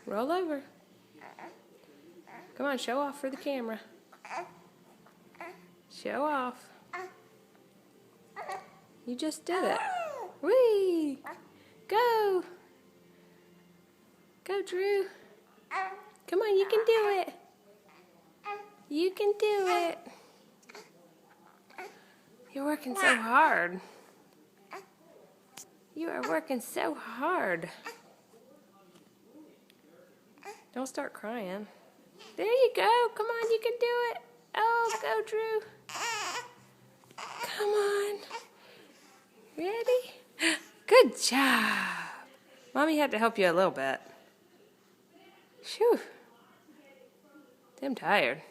Roll over. Come on, show off for the camera. Show off. You just did it. Whee! Go! Go, Drew. Come on, you can do it. You can do it. You're working so hard. You are working so hard. Don't start crying. There you go. Come on, you can do it. Oh, go, Drew. Come on. Ready? Good job. Mommy had to help you a little bit. Phew. I'm tired.